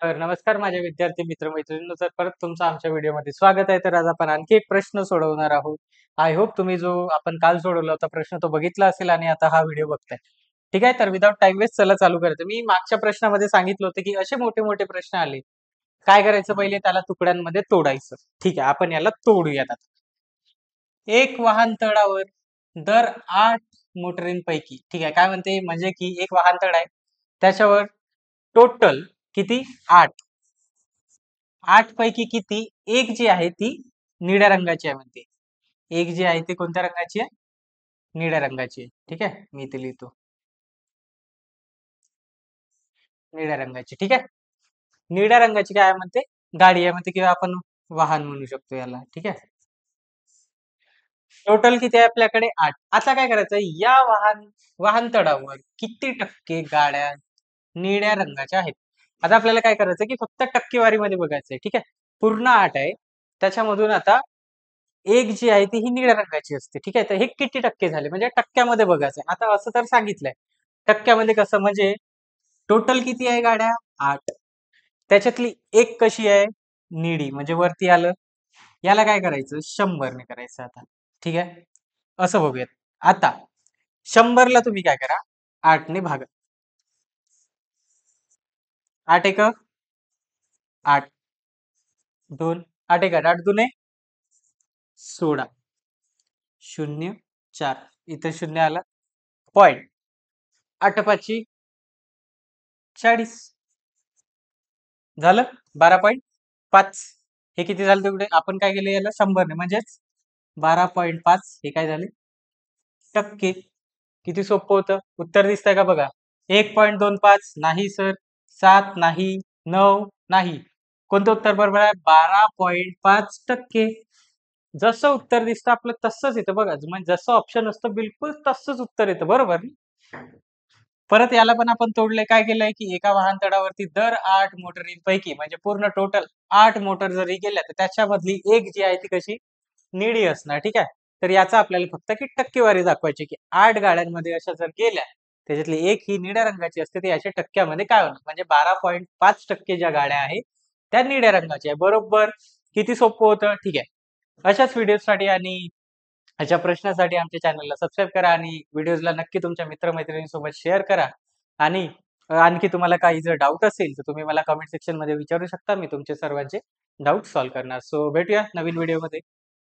तर नमस्कार माझे विद्यार्थी मित्र मैत्रिणींनो, तर परत तुमचं आमच्या व्हिडिओमध्ये स्वागत आहे. तर आज आपण आणखी एक प्रश्न सोडवणार आहोत. आय होप तुम्ही जो आपण काल सोडवला होता प्रश्न तो बघितला असेल आणि आता हा व्हिडिओ बघताय. ठीक आहे, तर विदाऊट टाइम वेस्ट चला चालू करायचं. मी मागच्या प्रश्नामध्ये सांगितलं होतं की असे मोठे मोठे प्रश्न आले, काय करायचं पहिले त्याला तुकड्यांमध्ये तोडायचं. ठीक आहे, आपण याला तोडूयात आता. एक वाहनतळावर दर 8 मोटरींपैकी, ठीक आहे, काय म्हणते म्हणजे की एक वाहनतळ आहे, त्याच्यावर टोटल किती 8, 8 पैकी किती एक जी आहे ती निळ्या रंगाची आहे म्हणते. एक जी आहे ती कोणत्या रंगाची आहे? निळ्या रंगाची आहे. ठीक आहे, मी इथे लिहितो निळ्या रंगाची. ठीक आहे, निळ्या रंगाची काय आहे म्हणते? गाडी आहे म्हणते किंवा आपण वाहन म्हणू शकतो याला. ठीक आहे, टोटल किती आहे आपल्याकडे 8. आता काय करायचं, या वाहनतळावर किती टक्के गाड्या निळ्या रंगाच्या आहेत? आता आपल्याला काय करायचं की फक्त टक्केवारीमध्ये बघायचं आहे. ठीक आहे, पूर्ण 8 आहे, त्याच्यामधून आता एक जी आहे ती ही निळ्या रंगाची असते. ठीक आहे, तर हे किती टक्के झाले म्हणजे टक्क्यामध्ये बघायचं आहे. आता असं तर सांगितलंय, टक्क्यामध्ये कसं म्हणजे टोटल किती आहे गाड्या? 8. त्याच्यातली एक कशी आहे? निळी म्हणजे वरती आलं. याला काय करायचं? 100 ने करायचं आता. ठीक आहे, असं बघूयात. आता 100ला तुम्ही काय करा? 8 ने भागा. 8 एक 8, 2, 8 एक 8, 8 दुने 16, 0, 4. इथं 0 आला. पॉइंट 8 पाची 40 झालं. 12.5. हे किती झालं तेवढे? आपण काय केलं याला 100 ने म्हणजेच 12.5 हे काय झाले? टक्के. किती सोपं होतं. उत्तर दिसतंय का बघा. 1.25 नाही सर. 7 नाही. 9 नाही. कोणतं उत्तर बरोबर आहे? 12.5%. जसं उत्तर दिसतं आपलं तसंच येतं बघा. म्हणजे जसं ऑप्शन असतं बिलकुल तसंच उत्तर येतं. बरोबर? परत याला पण आपण तोडलंय. काय केलंय की एका वाहनतळावरती दर 8 मोटरींपैकी म्हणजे पूर्ण टोटल 8 मोटर जरी गेल्या तर त्याच्यामधली एक जी आहे ती कशी निळी असणार. ठीक आहे, तर याचा आपल्याला फक्त की टक्केवारी दाखवायची की 8 गाड्यांमध्ये अशा जर गेल्या त्याच्यातली एक ही निळ्या रंगाची असते, तर याच्या टक्क्यामध्ये काय होणार म्हणजे 12.5% ज्या गाड्या आहेत त्या निळ्या रंगाच्या आहे. बरोबर. किती सोपं होतं. ठीक आहे, अशाच व्हिडिओसाठी आणि अशा प्रश्नासाठी आमच्या चॅनलला सबस्क्राईब करा आणि व्हिडिओजला नक्की तुमच्या मित्र-मैत्रिणींसोबत शेअर करा. आणि आणखी तुम्हाला काही जर डाऊट असेल, तर तुम्ही मला कमेंट सेक्शनमध्ये विचारू शकता. मी तुमचे सर्वांचे डाऊट सॉल्व्ह करणार. सो भेटूया नवीन व्हिडिओमध्ये.